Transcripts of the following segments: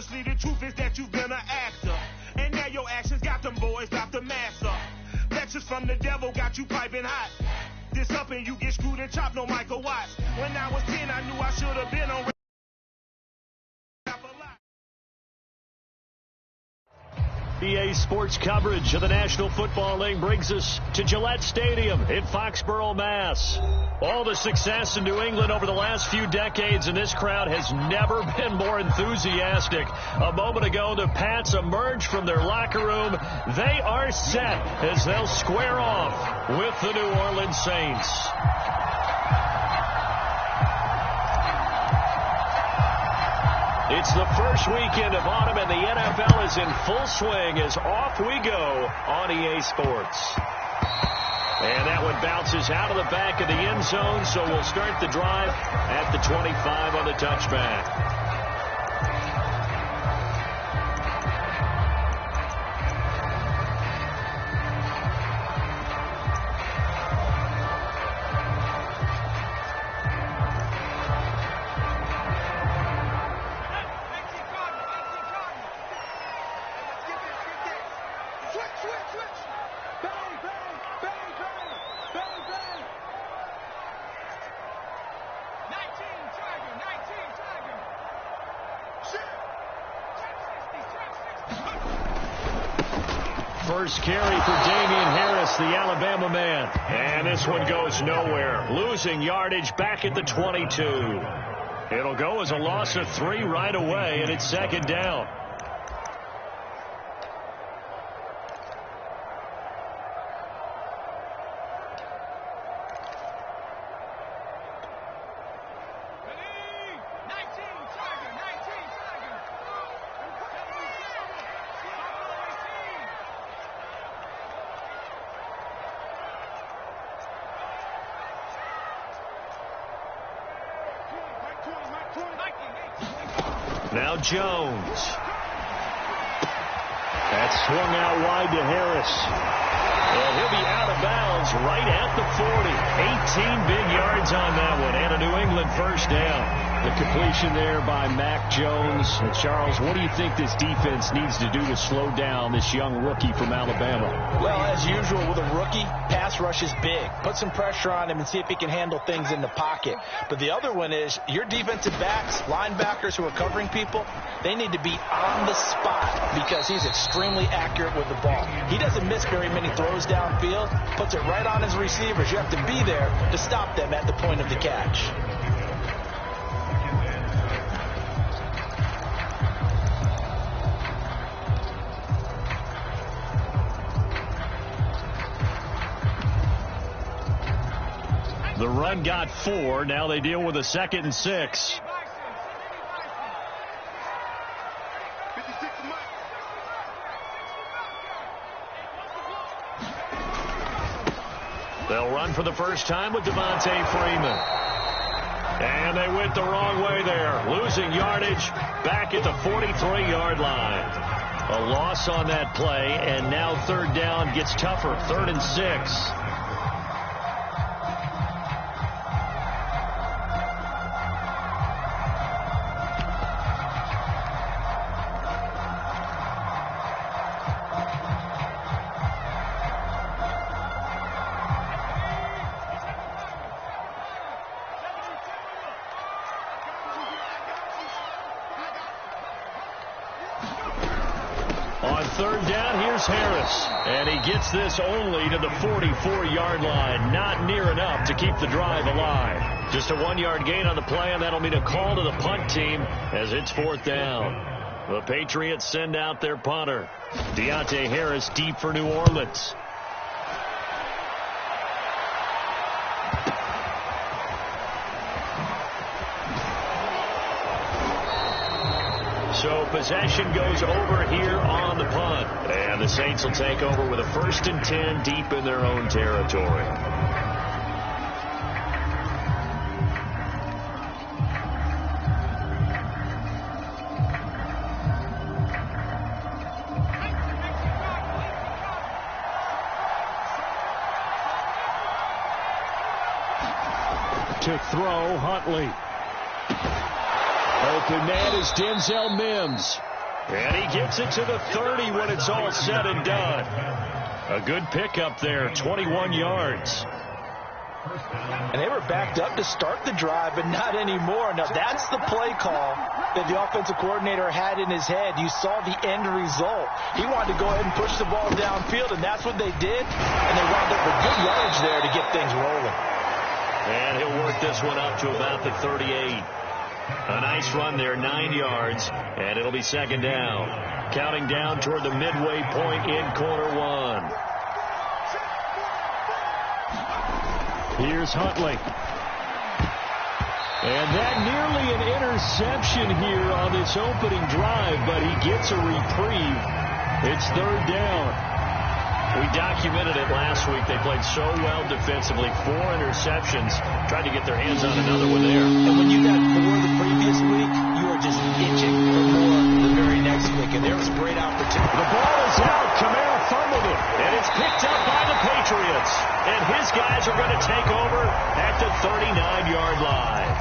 honestly, the truth is that you've been an actor. And now your actions got them boys dropped the mask up. Lectures from the devil got you piping hot. This up and you get screwed and chopped, no Michael Watts. When I was 10, I knew I should have been on. EA Sports coverage of the National Football League brings us to Gillette Stadium in Foxborough, Mass. All the success in New England over the last few decades, and this crowd has never been more enthusiastic. A moment ago, the Pats emerged from their locker room. They are set as they'll square off with the New Orleans Saints. It's the first weekend of autumn, and the NFL is in full swing as off we go on EA Sports. And that one bounces out of the back of the end zone, so we'll start the drive at the 25 on the touchback. First carry for Damian Harris, the Alabama man. And this one goes nowhere. Losing yardage back at the 22. It'll go as a loss of 3 right away, and it's second down. Now Jones. That's swung out wide to Harris. And he'll be out of bounds right at the 40. 18 big yards on that one. And a New England first down. The completion there by Mac Jones. And Charles, what do you think this defense needs to do to slow down this young rookie from Alabama? Well, as usual with a rookie, pass rush is big. Put some pressure on him and see if he can handle things in the pocket. But the other one is your defensive backs, linebackers who are covering people, they need to be on the spot because he's extremely accurate with the ball. He doesn't miss very many throws downfield, puts it right on his receivers. You have to be there to stop them at the point of the catch. The run got 4. Now they deal with a 2nd and 6. They'll run for the first time with Devontae Freeman. And they went the wrong way there. Losing yardage back at the 43-yard line. A loss on that play, and now third down gets tougher. 3rd and 6. On third down, here's Harris. And he gets this only to the 44-yard line. Not near enough to keep the drive alive. Just a 1-yard gain on the play, and that'll mean a call to the punt team as it's 4th down. The Patriots send out their punter. Deontay Harris deep for New Orleans. So possession goes over here on the punt. And the Saints will take over with a 1st and 10 deep in their own territory. To throw, Huntley. Open man is Denzel Mims. And he gets it to the 30 when it's all said and done. A good pickup there, 21 yards. And they were backed up to start the drive, but not anymore. Now, that's the play call that the offensive coordinator had in his head. You saw the end result. He wanted to go ahead and push the ball downfield, and that's what they did. And they wound up with good yardage there to get things rolling. And he'll work this one up to about the 38. A nice run there, 9 yards, and it'll be second down. Counting down toward the midway point in quarter one. Here's Huntley. And that nearly an interception here on this opening drive, but he gets a reprieve. It's third down. We documented it last week. They played so well defensively. 4 interceptions. Tried to get their hands on another one there. And when you got 4 the previous week, you are just itching for more the very next week. And there was great opportunity. The ball is out. Kamara fumbled it. And it's picked up by the Patriots. And his guys are going to take over at the 39-yard line.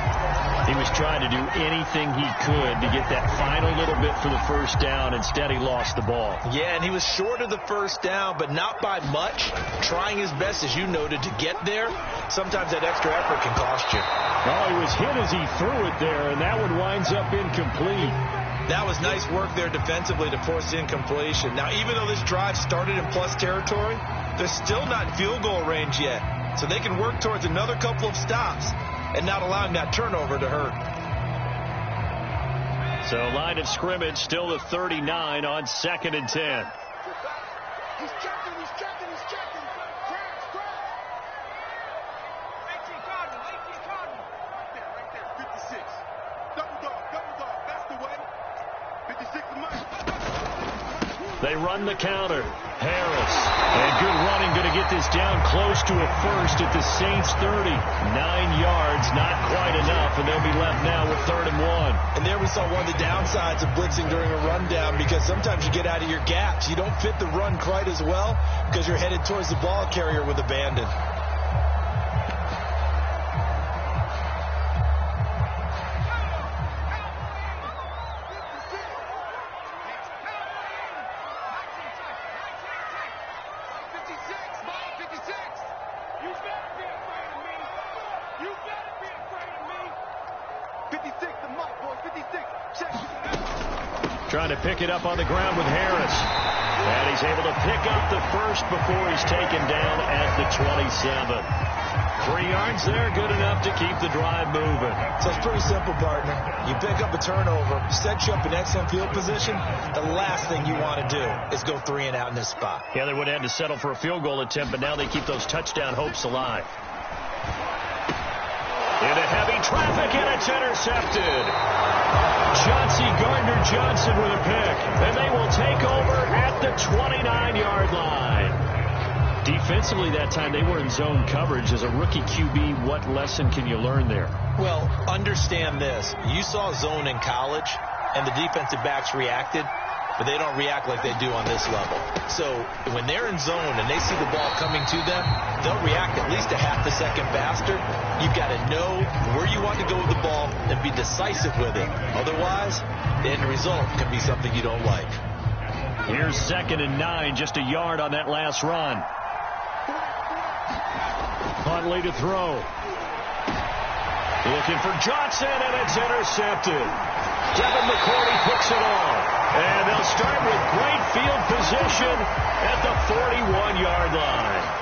He was trying to do anything he could to get that final little bit for the first down. Instead, he lost the ball. Yeah, and he was short of the first down, but not by much. Trying his best, as you noted, to get there. Sometimes that extra effort can cost you. Oh, he was hit as he threw it there, and that one winds up incomplete. That was nice work there defensively to force incompletion. Now, even though this drive started in plus territory, they're still not in field goal range yet. So they can work towards another couple of stops and not allowing that turnover to hurt. So line of scrimmage still the 39 on 2nd and 10. He's checking. Crash. 18 Cardinal. Right there. 56. Double dog. That's the way. 56 is mine. They run the counter. Harris. And good running, going to get this down close to a first at the Saints 30. 9 yards, not quite enough, and they'll be left now with 3rd and 1. And there we saw one of the downsides of blitzing during a rundown, because sometimes you get out of your gaps. You don't fit the run quite as well because you're headed towards the ball carrier with abandon. Trying to pick it up on the ground with Harris. And he's able to pick up the first before he's taken down at the 27. 3 yards there, good enough to keep the drive moving. So it's pretty simple, partner. You pick up a turnover, set you up in excellent field position. The last thing you want to do is go 3 and out in this spot. Yeah, they would have had to settle for a field goal attempt, but now they keep those touchdown hopes alive. Into heavy traffic, and it's intercepted. Chauncey Gardner-Johnson with a pick, and they will take over at the 29-yard line. Defensively that time, they were in zone coverage. As a rookie QB, what lesson can you learn there? Well, understand this. You saw zone in college, and the defensive backs reacted, but they don't react like they do on this level. So when they're in zone and they see the ball coming to them, they'll react at least a half a second faster. You've got to know where you want to go with the ball and be decisive with it. Otherwise, the end result can be something you don't like. Here's 2nd and 9, just a yard on that last run. Huntley to throw. Looking for Johnson, and it's intercepted. Devin McCourty picks it off. And they'll start with great field position at the 41-yard line.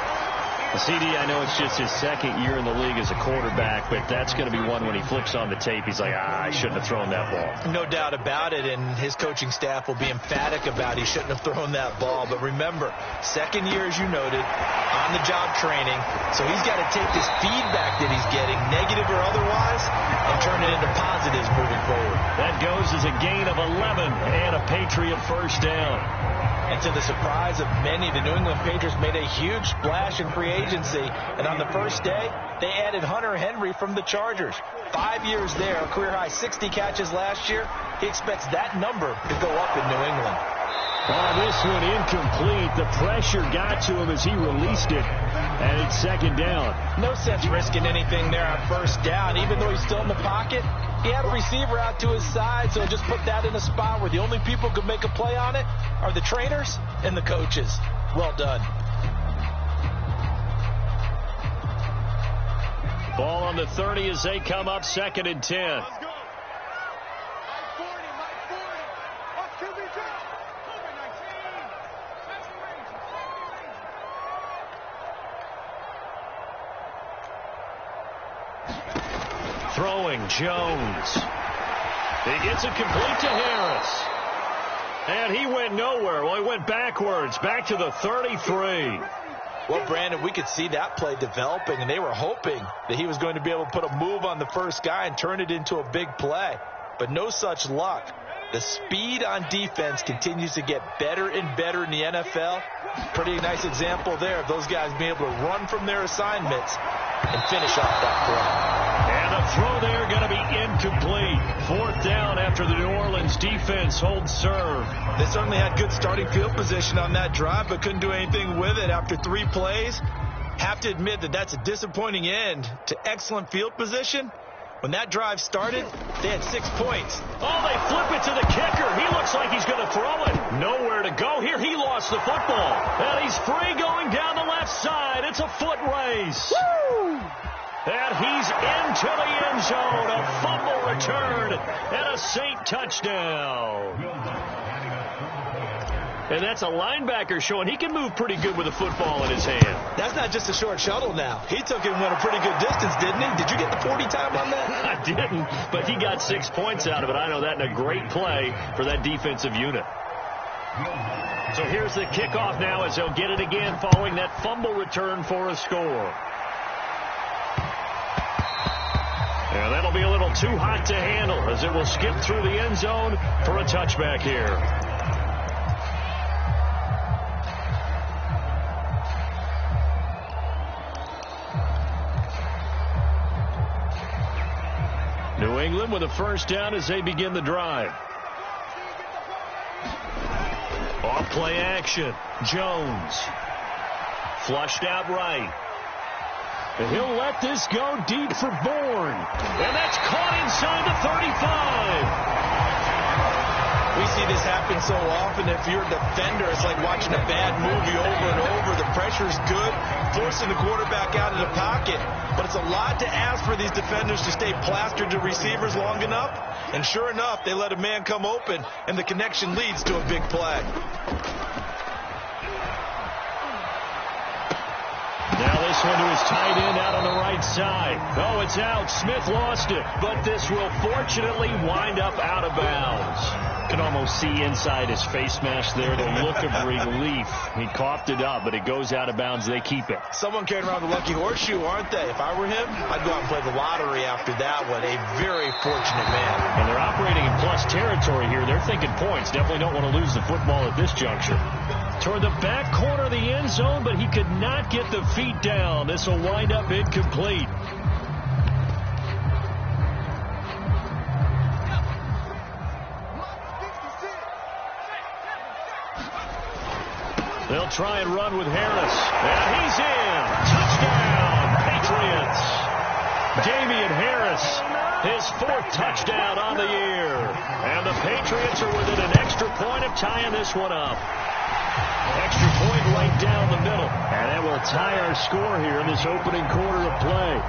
CD, I know it's just his 2nd year in the league as a quarterback, but that's going to be one when he flips on the tape. He's like, I shouldn't have thrown that ball. No doubt about it, and his coaching staff will be emphatic about he shouldn't have thrown that ball. But remember, 2nd year, as you noted, on-the-job training, so he's got to take this feedback that he's getting, negative or otherwise, and turn it into positives moving forward. That goes as a gain of 11 and a Patriot first down. And to the surprise of many, the New England Patriots made a huge splash in free agency. And on the first day, they added Hunter Henry from the Chargers. 5 years there, a career-high 60 catches last year. He expects that number to go up in New England. Oh, this one incomplete. The pressure got to him as he released it. And it's 2nd down. No sense risking anything there on first down. Even though he's still in the pocket, He had a receiver out to his side, so just put that in a spot where the only people who could make a play on it are the trainers and the coaches. Well done. Ball on the 30 as they come up 2nd and 10. Throwing, Jones. He gets it complete to Harris. And he went nowhere. Well, he went backwards, back to the 33. Well, Brandon, we could see that play developing, and they were hoping that he was going to be able to put a move on the first guy and turn it into a big play. But no such luck. The speed on defense continues to get better and better in the NFL. Pretty nice example there of those guys being able to run from their assignments and finish off that play. And a throw there going to be incomplete. 4th down after the New Orleans defense holds serve. They certainly had good starting field position on that drive, but couldn't do anything with it after 3 plays. Have to admit that that's a disappointing end to excellent field position. When that drive started, they had 6 points. Oh, they flip it to the kicker. He looks like he's going to throw it. Nowhere to go. Here he lost the football. And he's free going down the left side. It's a foot race. Woo! And he's into the end zone. A fumble return and a Saint touchdown. And that's a linebacker showing he can move pretty good with a football in his hand. That's not just a short shuttle now. He took it and went a pretty good distance, didn't he? Did you get the 40 time on that? I didn't, but he got 6 points out of it. I know that, and a great play for that defensive unit. So here's the kickoff now as they'll get it again following that fumble return for a score. And that'll be a little too hot to handle as it will skip through the end zone for a touchback here. New England with a first down as they begin the drive. Off play action. Jones. Flushed out right. And he'll let this go deep for Bourne. And that's caught inside the 35. We see this happen so often. If you're a defender, it's like watching a bad movie over and over. The pressure's good, forcing the quarterback out of the pocket. But it's a lot to ask for these defenders to stay plastered to receivers long enough. And sure enough, they let a man come open, and the connection leads to a big play. Now this one to his tight end out on the right side. Oh, it's out. Smith lost it. But this will fortunately wind up out of bounds. You can almost see inside his face mask there the look of relief. He coughed it up, but it goes out of bounds. They keep it. Someone carrying around the lucky horseshoe, aren't they? If I were him, I'd go out and play the lottery after that one. A very fortunate man. And they're operating in plus territory here. They're thinking points. Definitely don't want to lose the football at this juncture. Toward the back corner of the end zone, but he could not get the feet down. This will wind up incomplete. They'll try and run with Harris. And he's in. Touchdown, Patriots. Damian Harris, his 4th touchdown on the year. And the Patriots are within an extra point of tying this one up. Extra point right down the middle. And that will tie our score here in this opening quarter of play.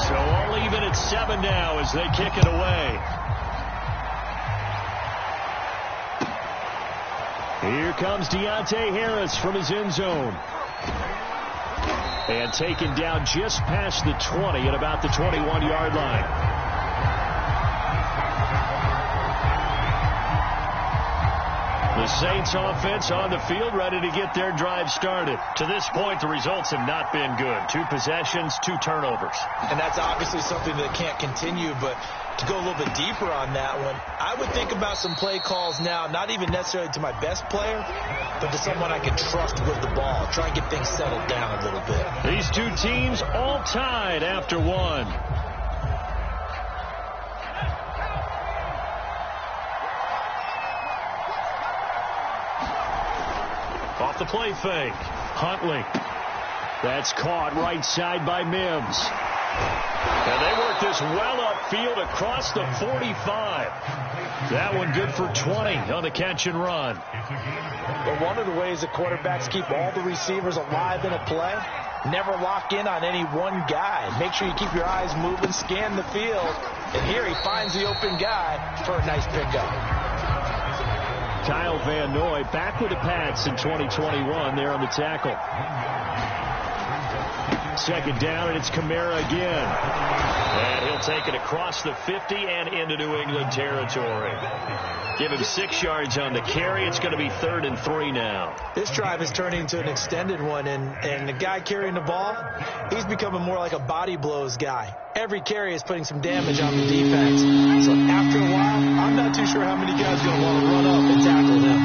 So all even at 7 now as they kick it away. Here comes Deontay Harris from his end zone. And taken down just past the 20 at about the 21-yard line. The Saints offense on the field, ready to get their drive started. To this point, the results have not been good. 2 possessions, 2 turnovers. And that's obviously something that can't continue, but to go a little bit deeper on that one, I would think about some play calls now, not even necessarily to my best player, but to someone I can trust with the ball. Try and get things settled down a little bit. These 2 teams all tied after 1. Off the play fake. Huntley. That's caught right side by Mims. And they work this well upfield across the 45. That one good for 20 on the catch and run. But one of the ways that quarterbacks keep all the receivers alive in a play, never lock in on any one guy. Make sure you keep your eyes moving, scan the field. And here he finds the open guy for a nice pickup. Kyle Van Noy back with the Pats in 2021 there on the tackle. Second down, and it's Kamara again. And he'll take it across the 50 and into New England territory. Give him 6 yards on the carry. It's going to be 3rd and 3 now. This drive is turning into an extended one, and the guy carrying the ball, he's becoming more like a body blows guy. Every carry is putting some damage on the defense. So after a while, I'm not too sure how many guys are going to want to run up and tackle him.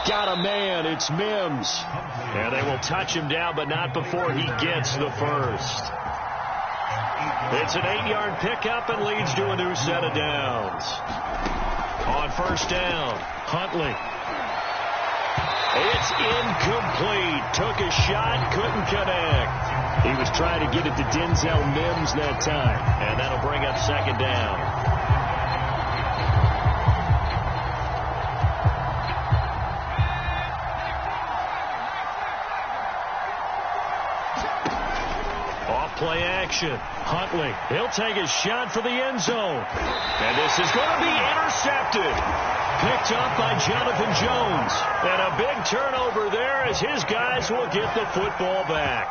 Got a man, it's Mims. And they will touch him down, but not before he gets the first. It's an 8-yard pickup and leads to a new set of downs. On first down, Huntley. It's incomplete. Took a shot, couldn't connect. He was trying to get it to Denzel Mims that time. And that'll bring up second down. Play action. Huntley. He'll take a shot for the end zone. And this is going to be intercepted. Picked up by Jonathan Jones. And a big turnover there as his guys will get the football back.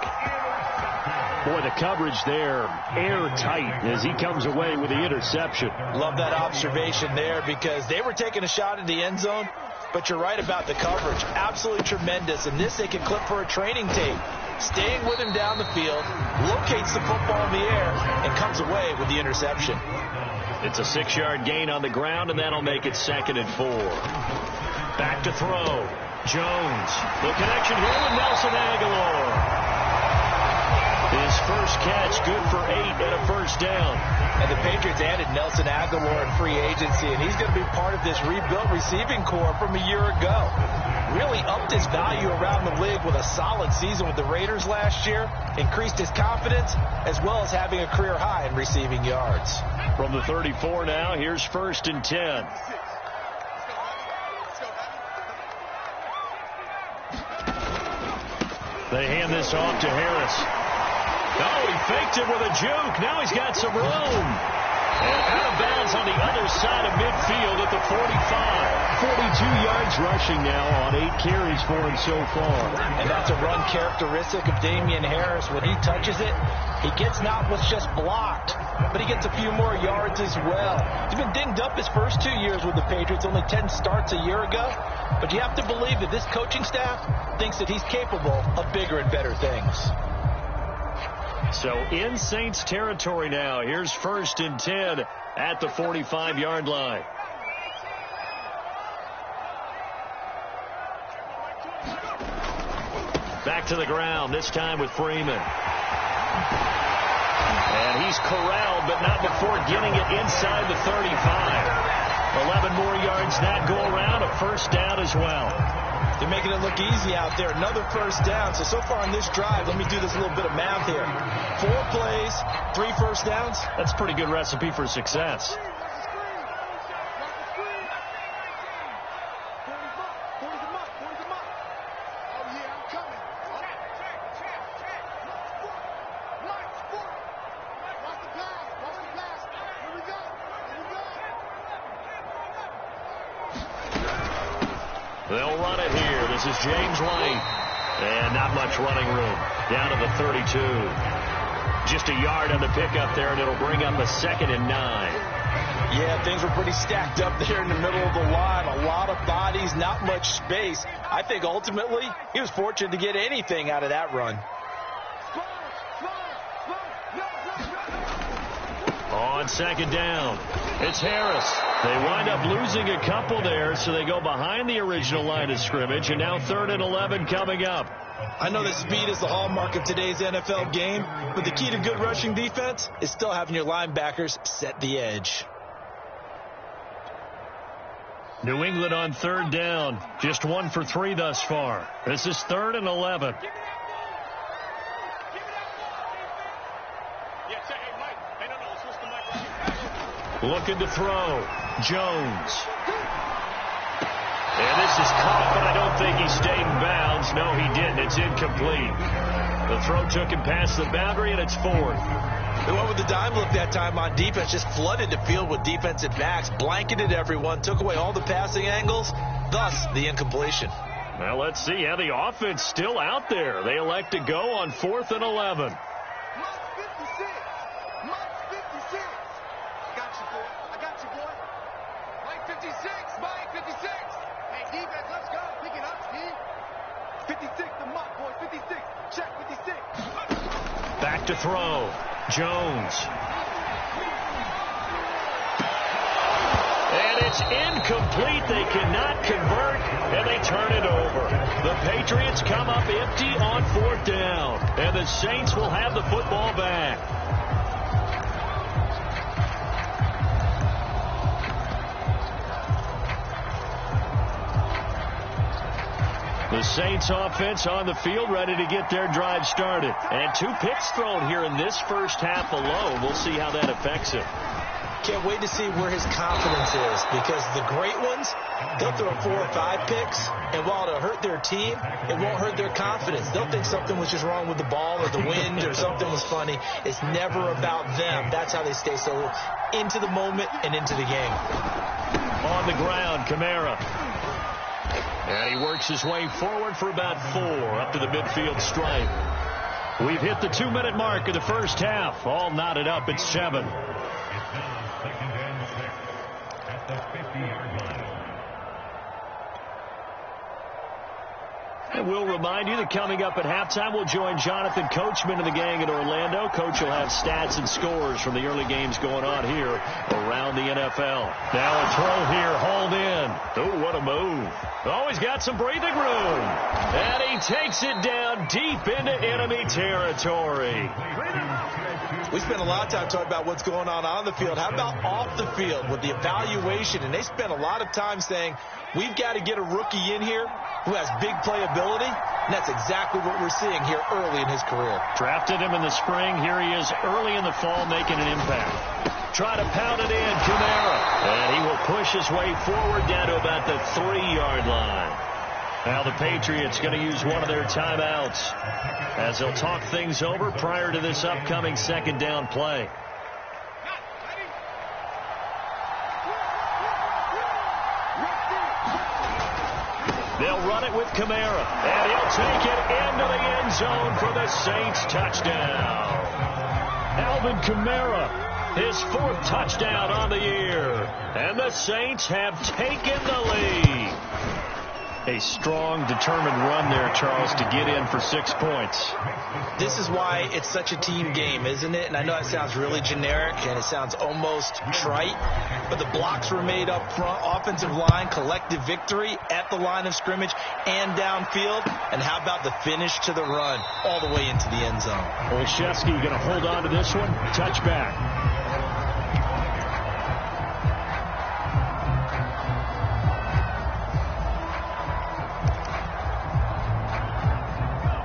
Boy, the coverage there airtight as he comes away with the interception. Love that observation there because they were taking a shot at the end zone, but you're right about the coverage. Absolutely tremendous. And this they can clip for a training tape. Staying with him down the field, locates the football in the air, and comes away with the interception. It's a 6-yard gain on the ground, and that'll make it 2nd and 4. Back to throw. Jones. The connection here with Nelson Aguilar. His first catch, good for 8 and a first down. And the Patriots added Nelson Aguilar in free agency, and he's going to be part of this rebuilt receiving corps from a year ago. Really upped his value around the league with a solid season with the Raiders last year. Increased his confidence, as well as having a career high in receiving yards. From the 34 now, here's 1st and 10. They hand this off to Harris. Oh, he faked it with a juke. Now he's got some room. And out of bounds on the other side of midfield at the 45. 42 yards rushing now on 8 carries for him so far. And that's a run characteristic of Damian Harris. When he touches it, he gets not what's just blocked, but he gets a few more yards as well. He's been dinged up his first 2 years with the Patriots, only 10 starts a year ago. But you have to believe that this coaching staff thinks that he's capable of bigger and better things. So in Saints territory now. Here's 1st and 10 at the 45-yard line. Back to the ground, this time with Freeman. And he's corralled, but not before getting it inside the 35. 11 more yards that go around, a first down as well. They're making it look easy out there. Another first down. So far on this drive, let me do this little bit of math here. 4 plays, 3 first downs. That's a pretty good recipe for success. They'll run it here. This is James White. And not much running room. Down to the 32. Just a yard on the pickup there, and it'll bring up a 2nd and 9. Yeah, things were pretty stacked up there in the middle of the line. A lot of bodies, not much space. I think ultimately he was fortunate to get anything out of that run. On 2nd down, it's Harris. They wind up losing a couple there, so they go behind the original line of scrimmage, and now 3rd and 11 coming up. I know that speed is the hallmark of today's NFL game, but the key to good rushing defense is still having your linebackers set the edge. New England on 3rd down, just 1 for 3 thus far. This is 3rd and 11. Looking to throw. Jones. And this is caught, but I don't think he stayed in bounds. No, he didn't. It's incomplete. The throw took him past the boundary, and it's fourth. They went with the dime look that time on defense, just flooded the field with defensive backs, blanketed everyone, took away all the passing angles, thus the incompletion. Well, let's see how the offense still out there. They elect to go on 4th and 11. Mike 56. Mike 56. Got you, boy. I got you, boy. Mike 56. Mike 56. Hey, defense, let's go. Pick it up, Steve. 56 to Mike, boy. 56. Check 56. Back to throw. Jones. And it's incomplete. They cannot convert, and they turn it over. The Patriots come up empty on 4th down, and the Saints will have the football back. The Saints offense on the field, ready to get their drive started. And 2 picks thrown here in this first half alone. We'll see how that affects it. Can't wait to see where his confidence is, because the great ones, they'll throw 4 or 5 picks, and while it'll hurt their team, it won't hurt their confidence. They'll think something was just wrong with the ball or the wind or something was funny. It's never about them. That's how they stay so into the moment and into the game. On the ground, Kamara. And he works his way forward for about 4 up to the midfield stripe. We've hit the 2-minute mark of the first half. All knotted up at 7. At the 50-yard line. And we'll remind you that coming up at halftime, we'll join Jonathan Coachman and the gang in Orlando. Coach will have stats and scores from the early games going on here around the NFL. Now a throw here, hauled in. Oh, what a move. Always got some breathing room. And he takes it down deep into enemy territory. We spent a lot of time talking about what's going on the field. How about off the field with the evaluation? And they spent a lot of time saying, we've got to get a rookie in here who has big playability. And that's exactly what we're seeing here early in his career. Drafted him in the spring. Here he is early in the fall making an impact. Try to pound it in, Kamara. And he will push his way forward down to about the 3-yard line. Now the Patriots going to use one of their timeouts as they'll talk things over prior to this upcoming 2nd down play. They'll run it with Kamara, and he'll take it into the end zone for the Saints touchdown. Alvin Kamara, his 4th touchdown on the year, and the Saints have taken the lead. A strong, determined run there, Charles, to get in for 6 points. This is why it's such a team game, isn't it? And I know it sounds really generic and it sounds almost trite, but the blocks were made up front, offensive line, collective victory at the line of scrimmage and downfield. And how about the finish to the run all the way into the end zone? Olszewski going to hold on to this one. Touchback.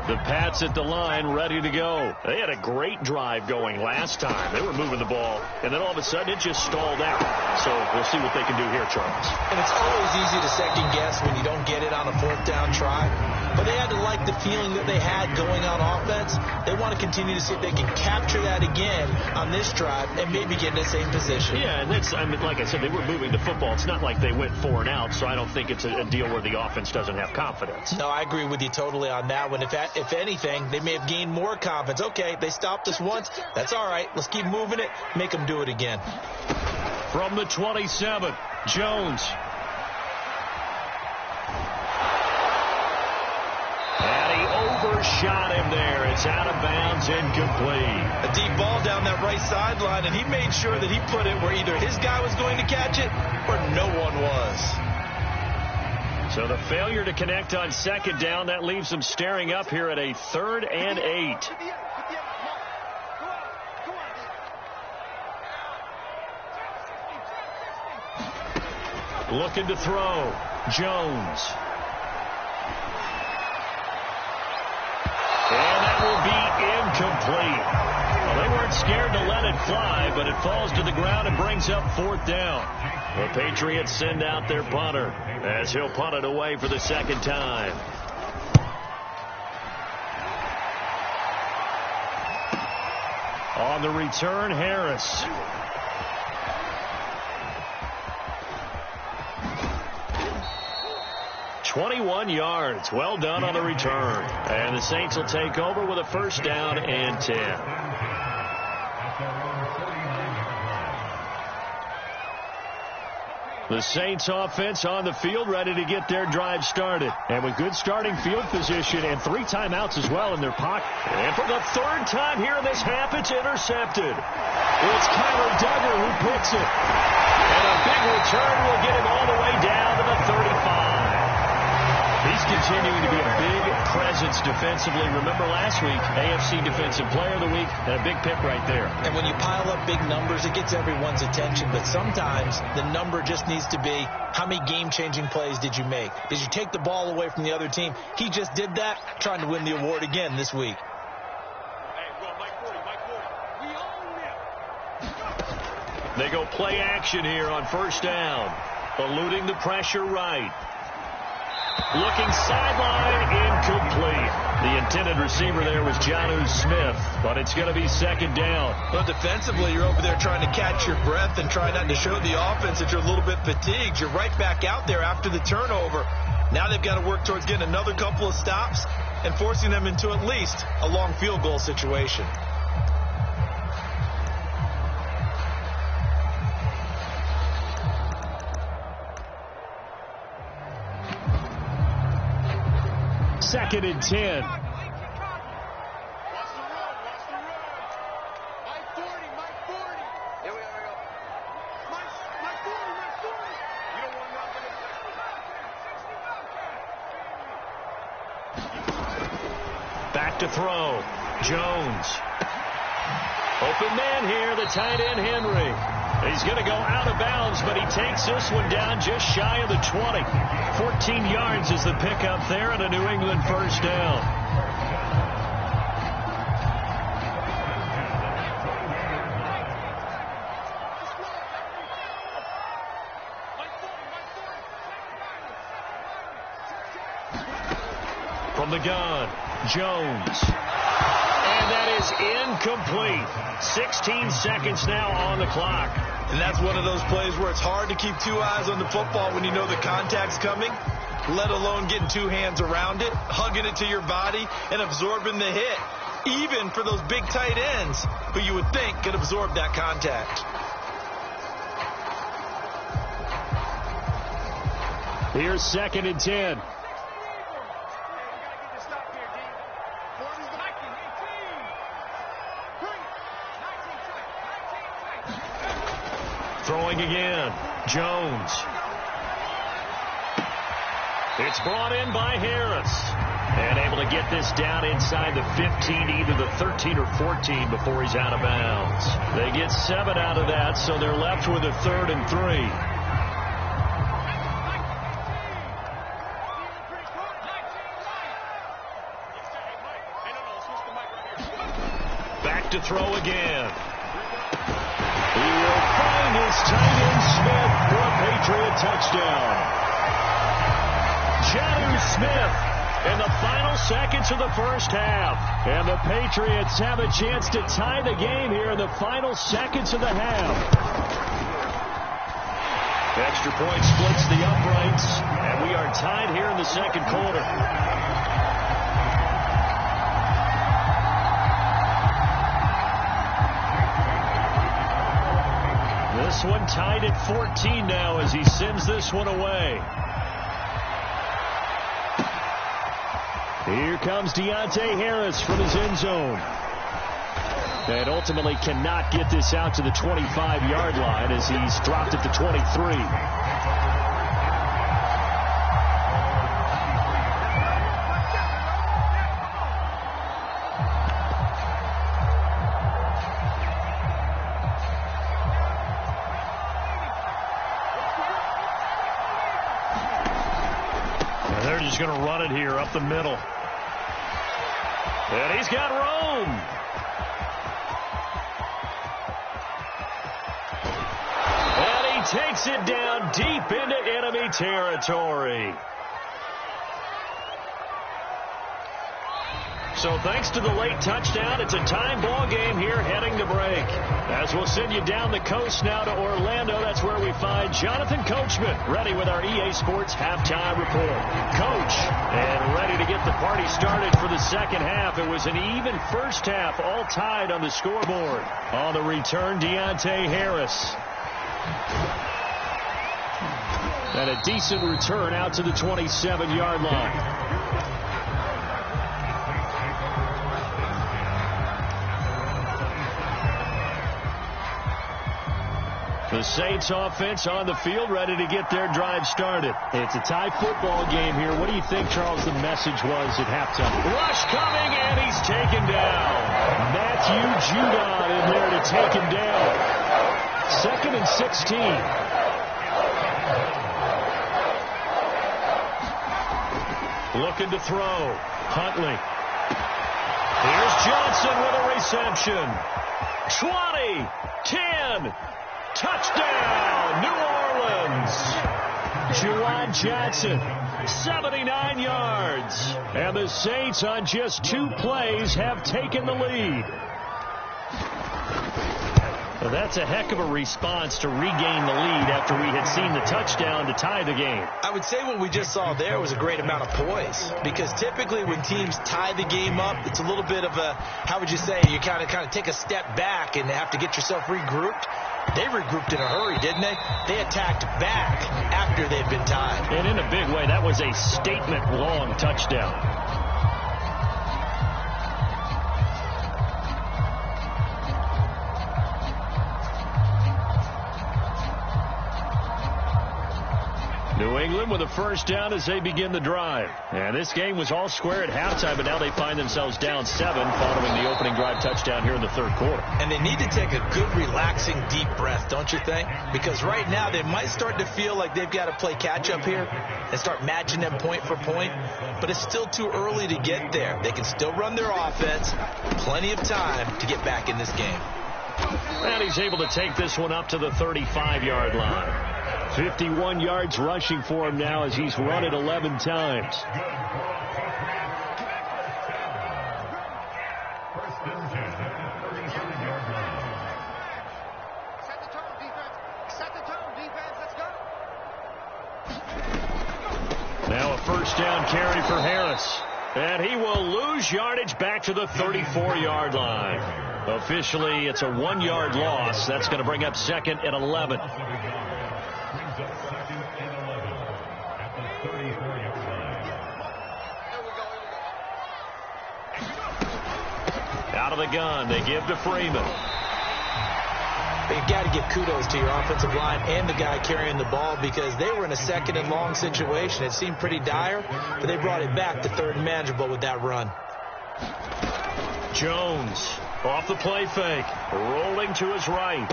The Pats at the line, ready to go. They had a great drive going last time. They were moving the ball, and then all of a sudden it just stalled out. So we'll see what they can do here, Charles. And it's always easy to second guess when you don't get it on a 4th down try. But they had to like the feeling that they had going on offense. They want to continue to see if they can capture that again on this drive and maybe get in the same position. Yeah, and that's, I mean, like I said, they were moving the football. It's not like they went 4 and out, so I don't think it's a deal where the offense doesn't have confidence. No, I agree with you totally on that one. If anything, they may have gained more confidence. Okay, they stopped us once. That's all right. Let's keep moving it. Make them do it again. From the 27, Jones. And he overshot him there. It's out of bounds, incomplete. A deep ball down that right sideline, and he made sure that he put it where either his guy was going to catch it or no one was. So the failure to connect on 2nd down, that leaves them staring up here at a 3rd and 8. Looking to throw. Jones. And that will be incomplete. Well, they weren't not scared to let it fly, but it falls to the ground and brings up 4th down. The Patriots send out their punter as he'll punt it away for the 2nd time. On the return, Harris. "21 yards. Well done on the return. And the Saints will take over with a 1st down and 10. The Saints offense on the field, ready to get their drive started. And with good starting field position and 3 timeouts as well in their pocket. And for the 3rd time here in this half, it's intercepted. It's Kyler Duggar who picks it. And a big return will get him all the way down to the 35. He's continuing to be a big presence defensively. Remember last week, AFC Defensive Player of the Week, and a big pick right there. And when you pile up big numbers, it gets everyone's attention. But sometimes the number just needs to be, how many game-changing plays did you make? Did you take the ball away from the other team? He just did that, trying to win the award again this week. They go play action here on 1st down. Eluding the pressure right. Looking sideline, incomplete. The intended receiver there was Jonnu Smith, but it's going to be 2nd down. Well, defensively, you're over there trying to catch your breath and try not to show the offense that you're a little bit fatigued. You're right back out there after the turnover. Now they've got to work towards getting another couple of stops and forcing them into at least a long field goal situation. Second and 10. Watch the run. Mike 40. Here we go. Mike 40. You don't want nothing. Back to throw. Jones. Open man here, the tight end Henry. He's going to go out of bounds, but he takes this one down just shy of the 20. 14 yards is the pickup there, and a New England 1st down. From the gun, Jones. And that is incomplete. 16 seconds now on the clock. And that's one of those plays where it's hard to keep 2 eyes on the football when you know the contact's coming, let alone getting 2 hands around it, hugging it to your body, and absorbing the hit, even for those big tight ends who you would think could absorb that contact. Here's 2nd and 10. Throwing again. Jones. It's brought in by Harris. And able to get this down inside the 15, either the 13 or 14 before he's out of bounds. They get 7 out of that, so they're left with a 3rd and 3. Back to throw again. He will find his tight end Smith for a Patriot touchdown. Jonnu Smith in the final seconds of the 1st half. And the Patriots have a chance to tie the game here in the final seconds of the half. Extra point splits the uprights, and we are tied here in the 2nd quarter. This one tied at 14 now as he sends this one away. Here comes Deontay Harris from his end zone. And ultimately cannot get this out to the 25-yard line as he's dropped at the 23. Going to run it here up the middle. And he's got Rome. takes it down deep into enemy territory. So thanks to the late touchdown, it's a tie ball game here heading to break. As we'll send you down the coast now to Orlando, that's where we find Jonathan Coachman ready with our EA Sports halftime report. Coach, and ready to get the party started for the second half. It was an even first half, all tied on the scoreboard. On the return, Deontay Harris. And a decent return out to the 27-yard line. The Saints offense on the field, ready to get their drive started. It's a tie football game here. What do you think, Charles, the message was at halftime? Rush coming, and he's taken down. Matthew Judon in there to take him down. 2nd and 16. Looking to throw. Huntley. Here's Johnson with a reception. 20, 10. Touchdown, New Orleans. Juwan Johnson, 79 yards. And the Saints on just 2 plays have taken the lead. Well, that's a heck of a response to regain the lead after we had seen the touchdown to tie the game. I would say what we just saw there was a great amount of poise, because typically when teams tie the game up, it's a little bit of a, how would you say, you kind of take a step back and have to get yourself regrouped. They regrouped in a hurry, didn't they? They attacked back after they'd been tied. And in a big way, that was a statement-long touchdown. New England with a first down as they begin the drive. And this game was all square at halftime, but now they find themselves down 7 following the opening drive touchdown here in the third quarter. And they need to take a good, relaxing, deep breath, don't you think? Because right now they might start to feel like they've got to play catch-up here and start matching them point for point. But it's still too early to get there. They can still run their offense. Plenty of time to get back in this game. And he's able to take this one up to the 35-yard line. 51 yards rushing for him now as he's run it 11 times. Now a first down carry for Harris. And he will lose yardage back to the 34-yard line. Officially, it's a 1-yard loss. That's going to bring up 2nd and 11. Out of the gun, they give to Freeman. You've got to give kudos to your offensive line and the guy carrying the ball, because they were in a 2nd and long situation. It seemed pretty dire, but they brought it back to 3rd and manageable with that run. Jones off the play fake, rolling to his right.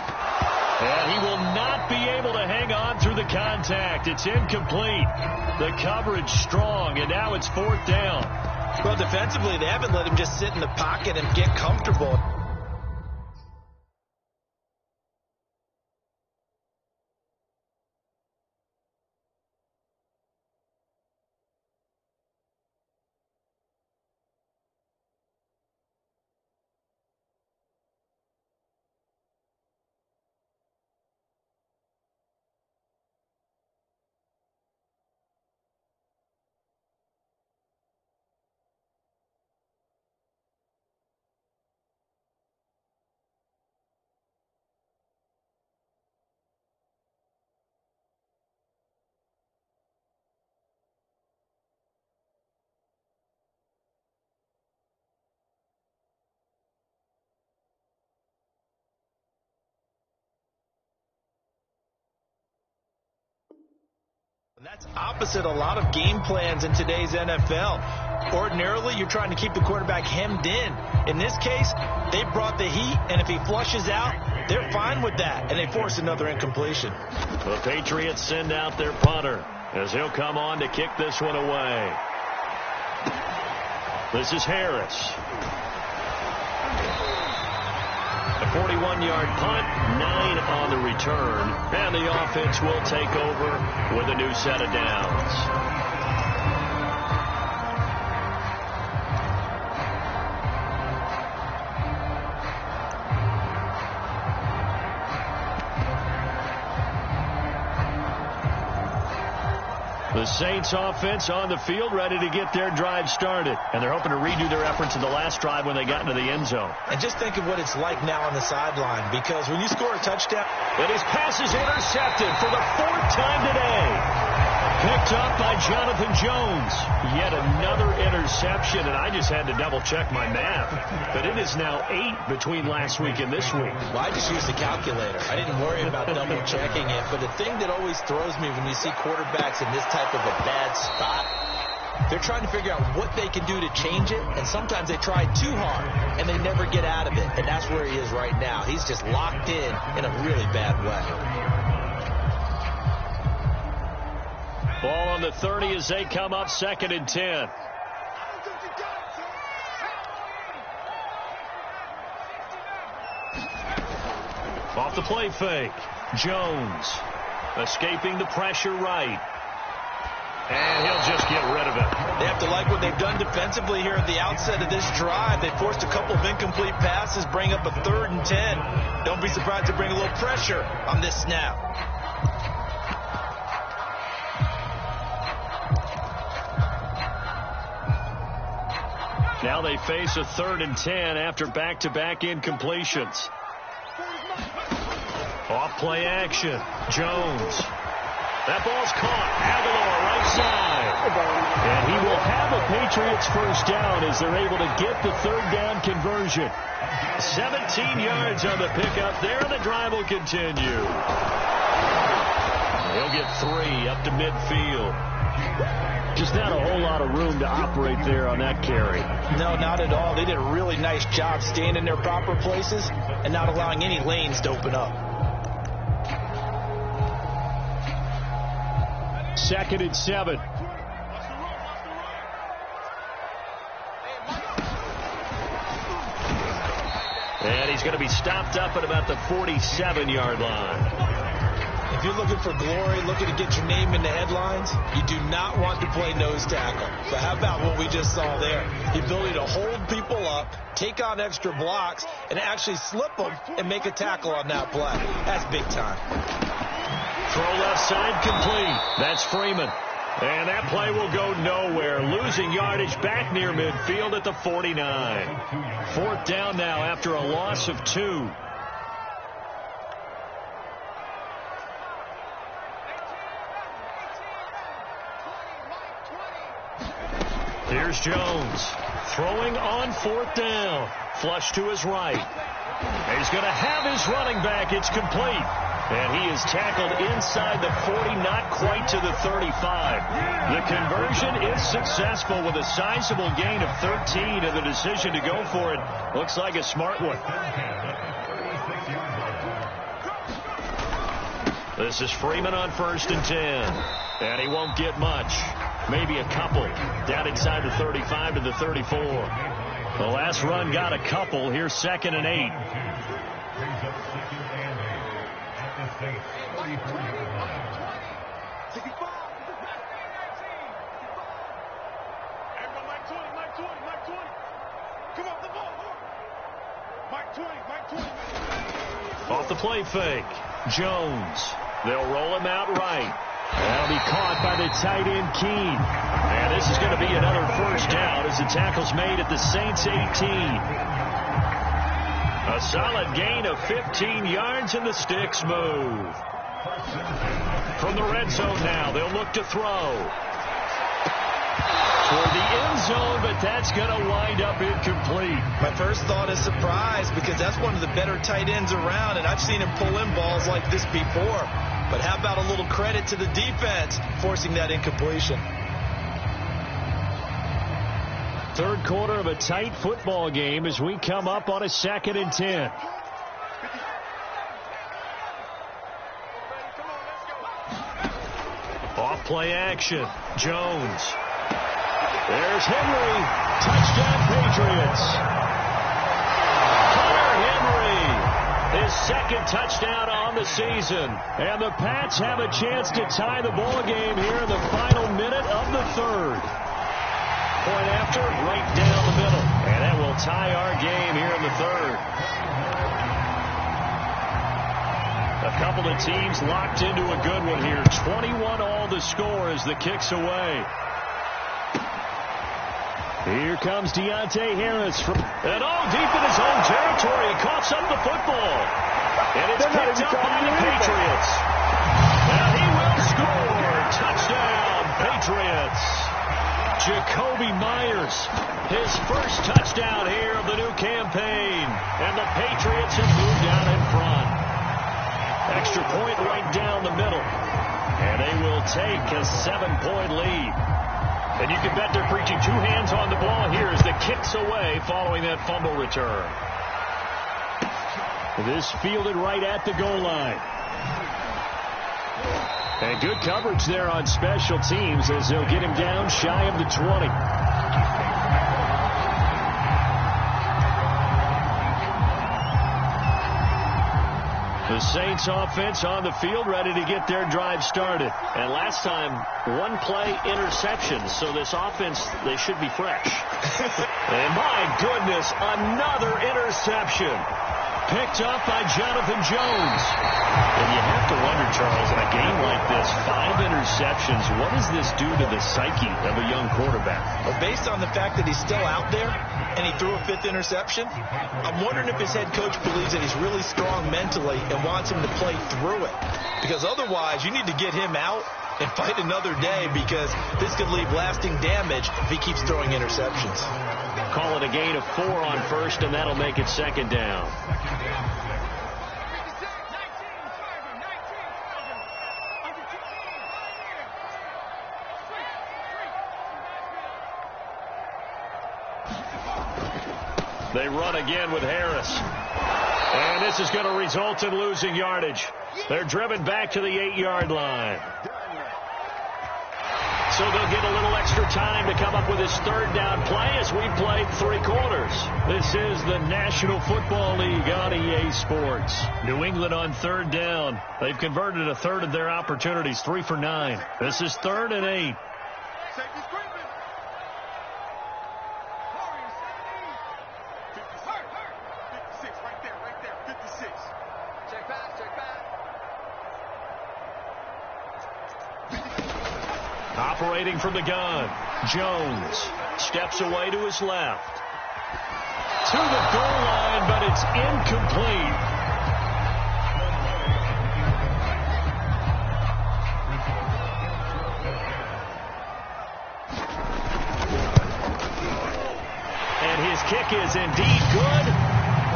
And he will not be able to hang on through the contact. It's incomplete. The coverage strong, and now it's 4th down. Well, defensively, they haven't let him just sit in the pocket and get comfortable. And that's opposite a lot of game plans in today's NFL. Ordinarily, you're trying to keep the quarterback hemmed in. In this case, they brought the heat, and if he flushes out, they're fine with that, and they force another incompletion. The Patriots send out their punter as he'll come on to kick this one away. This is Harris. A 41-yard punt, 9 on the return. return, and the offense will take over with a new set of downs. The Saints offense on the field, ready to get their drive started. And they're hoping to redo their efforts in the last drive when they got into the end zone. And just think of what it's like now on the sideline, because when you score a touchdown. And his pass is intercepted for the 4th time today. Picked up by Jonathan Jones. Yet another interception, and I just had to double-check my math. But it is now 8 between last week and this week. Well, I just used the calculator. I didn't worry about double-checking it. But the thing that always throws me when you see quarterbacks in this type of a bad spot, they're trying to figure out what they can do to change it, and sometimes they try too hard, and they never get out of it. And that's where he is right now. He's just locked in a really bad way. Ball on the 30 as they come up 2nd and 10. Off the play fake. Jones escaping the pressure right. And he'll just get rid of it. They have to like what they've done defensively here at the outset of this drive. They forced a couple of incomplete passes, bring up a 3rd and 10. Don't be surprised to bring a little pressure on this snap. Now they face a 3rd and 10 after back-to-back incompletions. Off play action. Jones. That ball's caught. Aguilar right side. And he will have a Patriots first down as they're able to get the 3rd down conversion. 17 yards on the pickup there. The drive will continue. He'll get 3 up to midfield. Just not a whole lot of room to operate there on that carry. No, not at all. They did a really nice job staying in their proper places and not allowing any lanes to open up. 2nd and 7. And he's going to be stopped up at about the 47-yard line. If you're looking for glory, looking to get your name in the headlines, you do not want to play nose tackle. So how about what we just saw there? The ability to hold people up, take on extra blocks, and actually slip them and make a tackle on that play. That's big time. Throw left side complete. That's Freeman. And that play will go nowhere. Losing yardage back near midfield at the 49. 4th down now after a loss of 2. Here's Jones throwing on 4th down. Flush to his right. He's going to have his running back. It's complete. And he is tackled inside the 40, not quite to the 35. The conversion is successful with a sizable gain of 13, and the decision to go for it looks like a smart one. This is Freeman on 1st and 10. And he won't get much. Maybe a couple. Down inside the 35 to the 34. The last run got a couple. Here's 2nd and 8. Off the play fake. Jones. They'll roll him out right. That'll be caught by the tight end, Keene. And this is going to be another first down as the tackle's made at the Saints 18. A solid gain of 15 yards and the sticks move. From the red zone now, they'll look to throw. Toward the end zone, but that's going to wind up incomplete. My first thought is surprise, because that's one of the better tight ends around, and I've seen him pull in balls like this before. But how about a little credit to the defense forcing that incompletion? 3rd quarter of a tight football game as we come up on a 2nd and 10. Off play action. Jones. There's Henry. Touchdown Patriots. Hunter Henry. His his second touchdown on the season. And the Pats have a chance to tie the ball game here in the final minute of the third. Point after, right down the middle. And that will tie our game here in the third. A couple of teams locked into a good one here. 21 all the score as the kick's away. Here comes Deontay Harris. And deep in his own territory. He coughs up the football. And it's picked up by the Patriots. And he will score. Touchdown, Patriots. Jakobi Meyers, his first touchdown here of the new campaign. And the Patriots have moved out in front. Extra point right down the middle. And they will take a 7-point lead. And you can bet they're preaching two hands on the ball here as the kick's away following that fumble return. This fielded right at the goal line. And good coverage there on special teams as they'll get him down shy of the 20. The Saints offense on the field ready to get their drive started. And last time, one play interception. So this offense, they should be fresh. And my goodness, another interception. Picked up by Jonathan Jones. And you have to wonder, Charles, in a game like this, 5 interceptions, what does this do to the psyche of a young quarterback? Well, based on the fact that he's still out there and he threw a 5th interception, I'm wondering if his head coach believes that he's really strong mentally and wants him to play through it. Because otherwise, you need to get him out and fight another day, because this could leave lasting damage if he keeps throwing interceptions. Call it a gain of 4 on first, and that'll make it second down. They run again with Harris. And this is going to result in losing yardage. They're driven back to the 8-yard line. So they'll get a little extra time to come up with his third down play as we played 3 quarters. This is the National Football League on EA Sports. New England on third down. They've converted a third of their opportunities, 3 for 9. This is 3rd and 8. Safety's creeping. Hurry, safety. 56, right there. 56. Check back. Operating from the gun, Jones steps away to his left. To the goal line, but it's incomplete. And his kick is indeed good.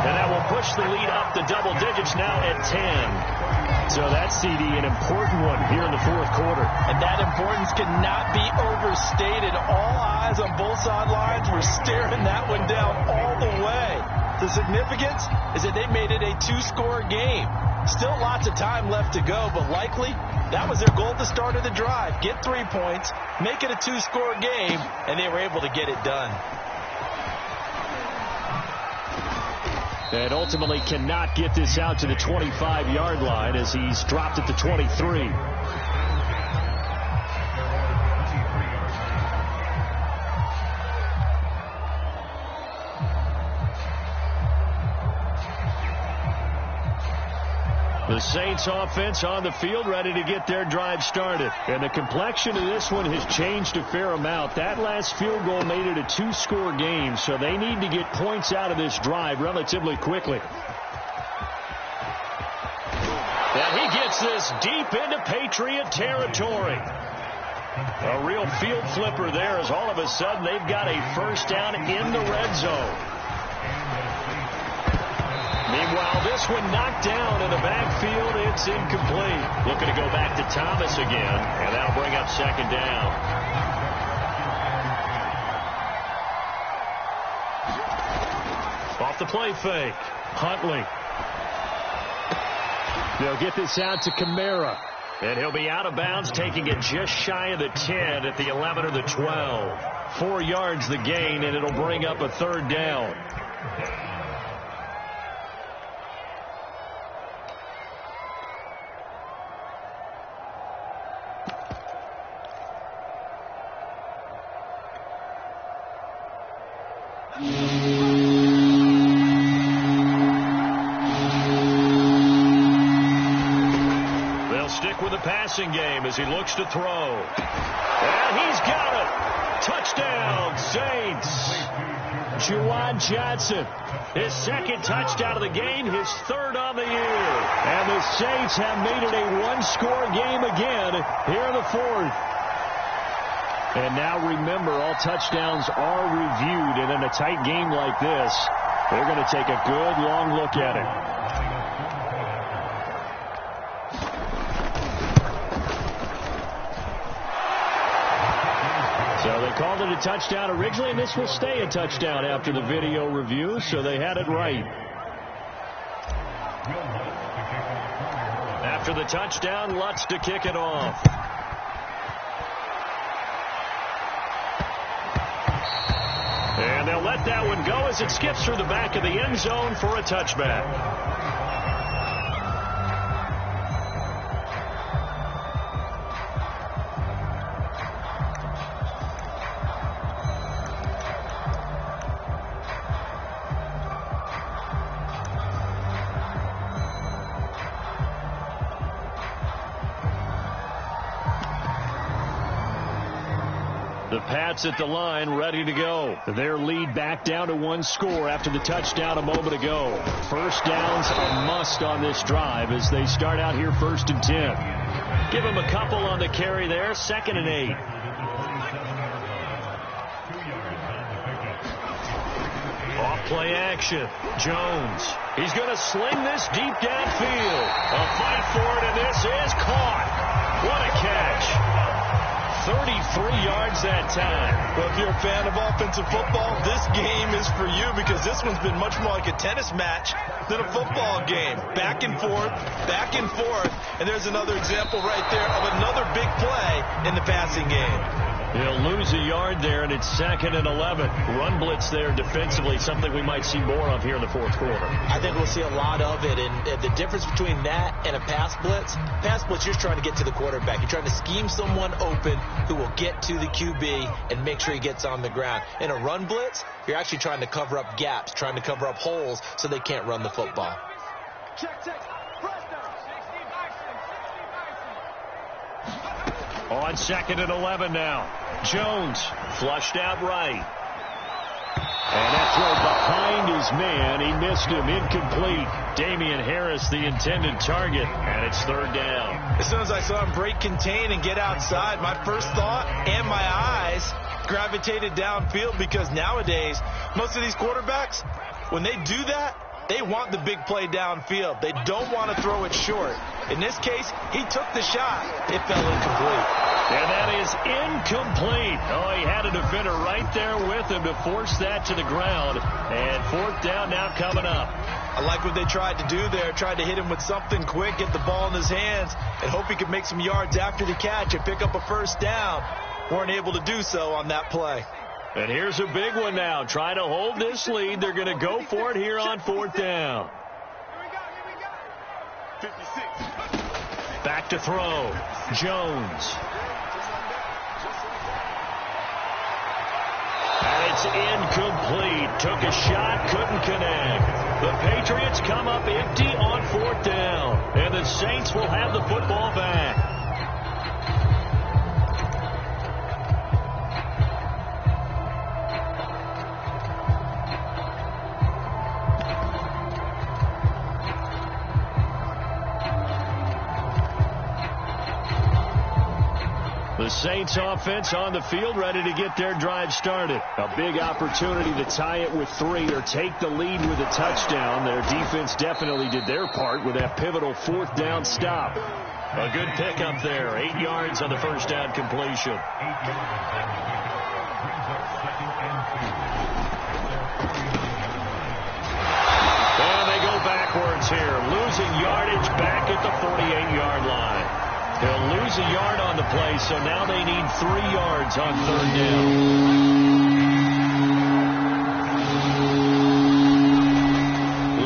And that will push the lead up to double digits now at 10. So that's, CD, an important one here in the 4th quarter. And that importance cannot be overstated. All eyes on both sidelines were staring that one down all the way. The significance is that they made it a 2-score game. Still lots of time left to go, but likely that was their goal at the start of the drive. Get 3 points, make it a 2-score game, and they were able to get it done. And ultimately cannot get this out to the 25-yard line as he's dropped at the 23. The Saints offense on the field ready to get their drive started. And the complexion of this one has changed a fair amount. That last field goal made it a 2-score game, so they need to get points out of this drive relatively quickly. And he gets this deep into Patriot territory. A real field flipper there as all of a sudden they've got a first down in the red zone. Meanwhile, this one knocked down in the backfield. It's incomplete. Looking to go back to Thomas again, and that'll bring up second down. Off the play fake. Huntley. They'll get this out to Kamara. And he'll be out of bounds, taking it just shy of the 10 at the 11 or the 12. 4 yards the gain, and it'll bring up a third down. They'll stick with the passing game as he looks to throw. And he's got it. Touchdown, Saints. Juwan Johnson, his second touchdown of the game, his third on the year. And the Saints have made it a one-score game again here in the fourth. And now remember, all touchdowns are reviewed, and in a tight game like this, they're going to take a good long look at it. So they called it a touchdown originally, and this will stay a touchdown after the video review, so they had it right. After the touchdown, Lutz to kick it off. And they'll let that one go as it skips through the back of the end zone for a touchback. The Pats at the line, ready to go. Their lead back down to one score after the touchdown a moment ago. First downs a must on this drive as they start out here 1st and 10. Give them a couple on the carry there, 2nd and 8. Off play action. Jones. He's going to sling this deep downfield. A fight for it, and this is caught. What a catch. 33 yards that time. Well, if you're a fan of offensive football, this game is for you because this one's been much more like a tennis match than a football game. Back and forth, and there's another example right there of another big play in the passing game. He'll lose a yard there, and it's 2nd and 11. Run blitz there defensively, something we might see more of here in the fourth quarter. I think we'll see a lot of it, and the difference between that and a pass blitz, you're trying to get to the quarterback. You're trying to scheme someone open who will get to the QB and make sure he gets on the ground. In a run blitz, you're actually trying to cover up gaps, trying to cover up holes so they can't run the football. Check. On 2nd and 11 now. Jones flushed out right. And that throw behind his man. He missed him. Incomplete. Damian Harris, the intended target. And it's 3rd down. As soon as I saw him break contain and get outside, my first thought and my eyes gravitated downfield because nowadays, most of these quarterbacks, when they do that, they want the big play downfield. They don't want to throw it short. In this case, he took the shot. It fell incomplete. And that is incomplete. Oh, he had a defender right there with him to force that to the ground. And 4th down now coming up. I like what they tried to do there. Tried to hit him with something quick, get the ball in his hands, and hope he could make some yards after the catch and pick up a 1st down. Weren't able to do so on that play. And here's a big one now. Trying to hold this lead. They're going to go for it here on 4th down. Here we go. 56. Back to throw. Jones. And it's incomplete. Took a shot, couldn't connect. The Patriots come up empty on 4th down. And the Saints will have the football back. The Saints offense on the field, ready to get their drive started. A big opportunity to tie it with 3 or take the lead with a touchdown. Their defense definitely did their part with that pivotal 4th down stop. A good pickup there. 8 yards on the 1st down completion. And they go backwards here, losing yardage back at the 48-yard line. They'll lose a yard on the play, so now they need 3 yards on 3rd down.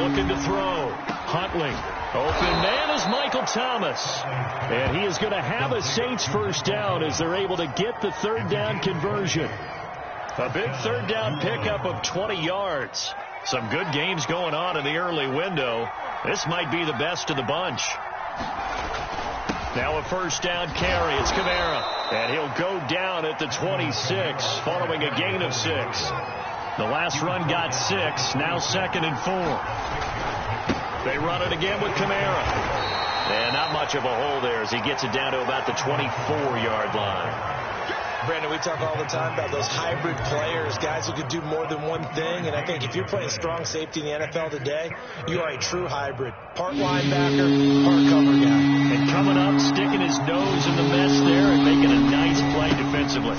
Looking to throw. Huntley. Open man is Michael Thomas. And he is going to have a Saints 1st down as they're able to get the 3rd down conversion. A big third down pickup of 20 yards. Some good games going on in the early window. This might be the best of the bunch. Now a first down carry. It's Kamara. And he'll go down at the 26 following a gain of 6. The last run got 6. Now 2nd and 4. They run it again with Kamara. And not much of a hole there as he gets it down to about the 24-yard line. Brandon, we talk all the time about those hybrid players, guys who could do more than one thing. And I think if you're playing strong safety in the NFL today, you are a true hybrid. Part linebacker, part cover guy. And coming up, sticking his nose in the mess there and making a nice play defensively.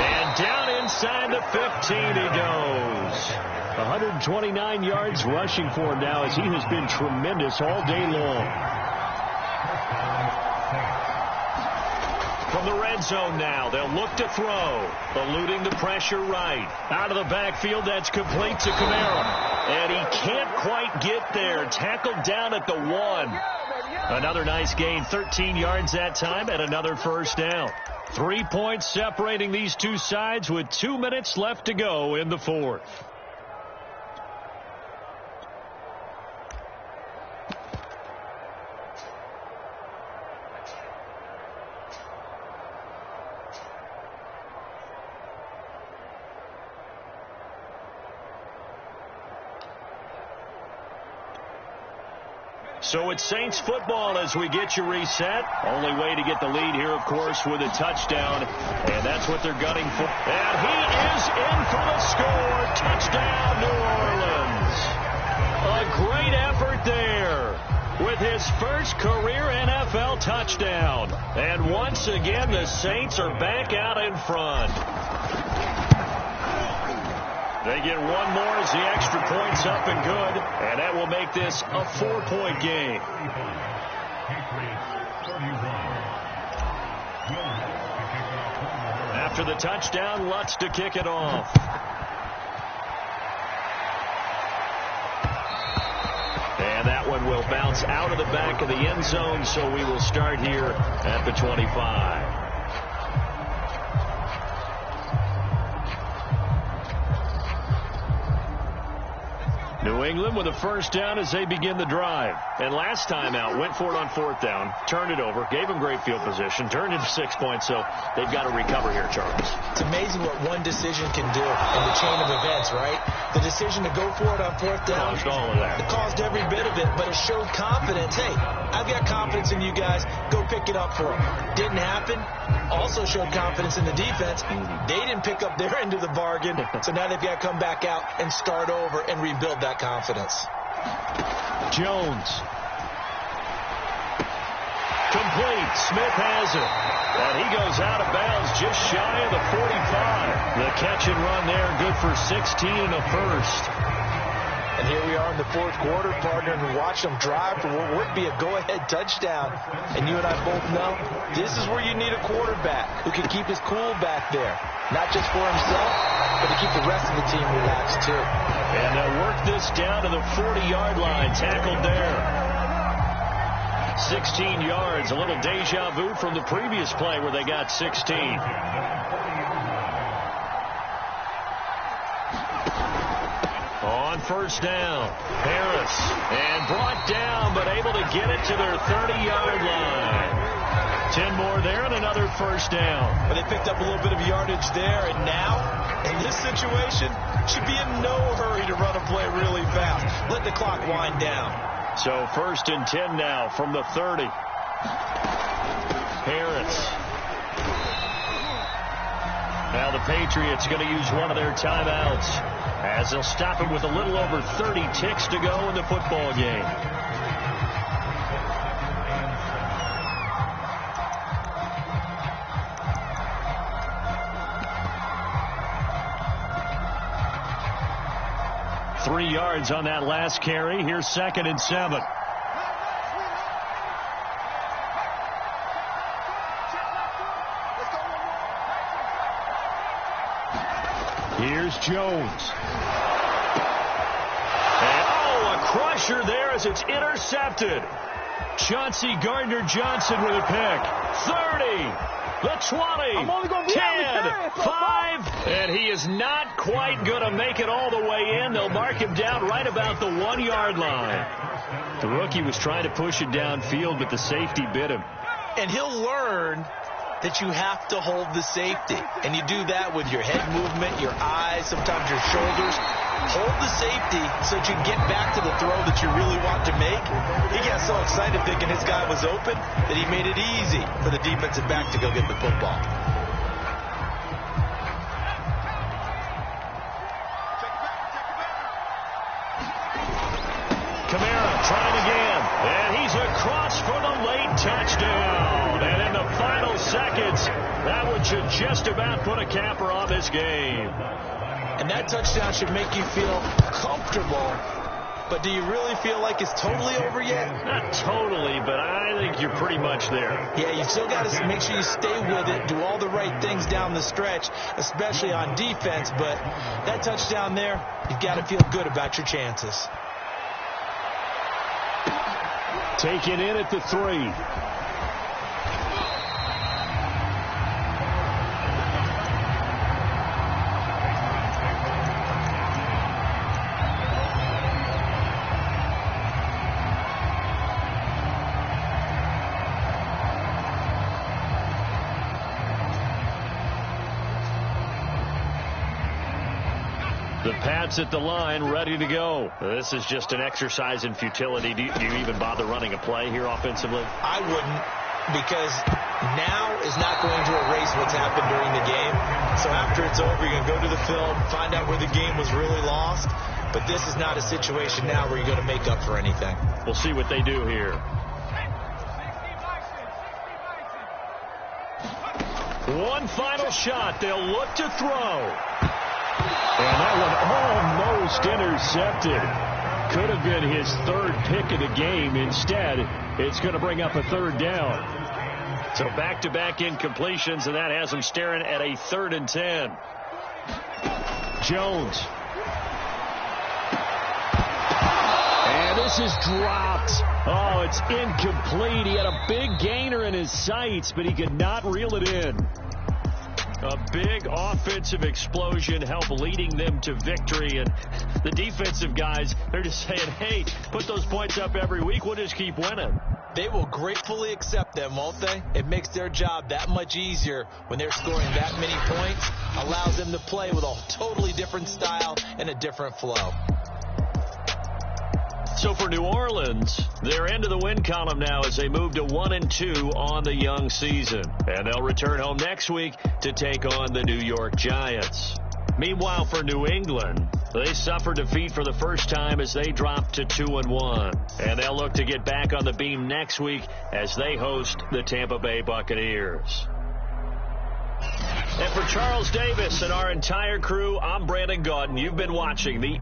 And down inside the 15 he goes. 129 yards rushing for him now as he has been tremendous all day long. From the red zone now, they'll look to throw. Eluding the pressure right. Out of the backfield, that's complete to Kamara. And he can't quite get there. Tackled down at the 1. Another nice gain, 13 yards that time, and another first down. 3 points separating these two sides with 2 minutes left to go in the fourth. So it's Saints football as we get you reset. Only way to get the lead here, of course, with a touchdown. And that's what they're gunning for. And he is in for the score. Touchdown, New Orleans. A great effort there with his first career NFL touchdown. And once again, the Saints are back out in front. They get one more as the extra point's up and good, and that will make this a 4-point game. After the touchdown, Lutz to kick it off. And that one will bounce out of the back of the end zone, so we will start here at the 25. New England with a first down as they begin the drive. And last time out, went for it on 4th down, turned it over, gave them great field position, turned it to 6 points, so they've got to recover here, Charles. It's amazing what one decision can do in the chain of events, right? The decision to go for it on 4th down. Caused all of that. It caused every bit of it, but it showed confidence. Hey, I've got confidence in you guys. Go pick it up for them. Didn't happen. Also showed confidence in the defense. They didn't pick up their end of the bargain, so now they've got to come back out and start over and rebuild that confidence. Jones. Complete. Smith has it. And he goes out of bounds just shy of the 45. The catch and run there, good for 16 and a first. And here we are in the 4th quarter, partner, and watch them drive for what would be a go-ahead touchdown. And you and I both know this is where you need a quarterback who can keep his cool back there. Not just for himself, but to keep the rest of the team relaxed, too. And they'll work this down to the 40-yard line, tackled there. 16 yards, a little deja vu from the previous play where they got 16. On first down, Harris, and brought down, but able to get it to their 30-yard line. 10 more there and another first down. But they picked up a little bit of yardage there, and now, in this situation, should be in no hurry to run a play really fast. Let the clock wind down. So 1st and 10 now from the 30. Harris. Now the Patriots going to use one of their timeouts as they'll stop him with a little over 30 ticks to go in the football game. Three yards on that last carry. Here's 2nd and 7. Here's Jones. And, a crusher there as it's intercepted. Chauncey Gardner-Johnson with a pick. 30, the 20, 10, 5, and he is not quite going to make it all the way in. They'll mark him down right about the 1-yard line. The rookie was trying to push it downfield, but the safety bit him. And he'll learn that you have to hold the safety. And you do that with your head movement, your eyes, sometimes your shoulders. Hold the safety so that you can get back to the throw that you really want to make. He got so excited thinking his guy was open that he made it easy for the defensive back to go get the football. Kamara trying again, and he's across for the late touchdown. And in the final seconds, that one should just about put a capper on this game. And that touchdown should make you feel comfortable, but do you really feel like it's totally over yet? Not totally, but I think you're pretty much there. Yeah, you still got to make sure you stay with it, do all the right things down the stretch, especially on defense, but that touchdown there, you've got to feel good about your chances. Taken in at the 3. The Pats at the line, ready to go. This is just an exercise in futility. Do you even bother running a play here offensively? I wouldn't, because now is not going to erase what's happened during the game. So after it's over, you're going to go to the film, find out where the game was really lost. But this is not a situation now where you're going to make up for anything. We'll see what they do here. One final shot. They'll look to throw. And that one almost intercepted. Could have been his third pick of the game. Instead, it's going to bring up a 3rd down. So back-to-back incompletions, and that has him staring at a 3rd and 10. Jones. And this is dropped. Oh, it's incomplete. He had a big gainer in his sights, but he could not reel it in. A big offensive explosion helped leading them to victory. And the defensive guys, they're just saying, hey, put those points up every week. We'll just keep winning. They will gratefully accept them, won't they? It makes their job that much easier when they're scoring that many points. Allows them to play with a totally different style and a different flow. So for New Orleans, they're into the win column now as they move to 1-2 on the young season. And they'll return home next week to take on the New York Giants. Meanwhile, for New England, they suffered defeat for the first time as they dropped to 2-1. And they'll look to get back on the beam next week as they host the Tampa Bay Buccaneers. And for Charles Davis and our entire crew, I'm Brandon Gaudin. You've been watching the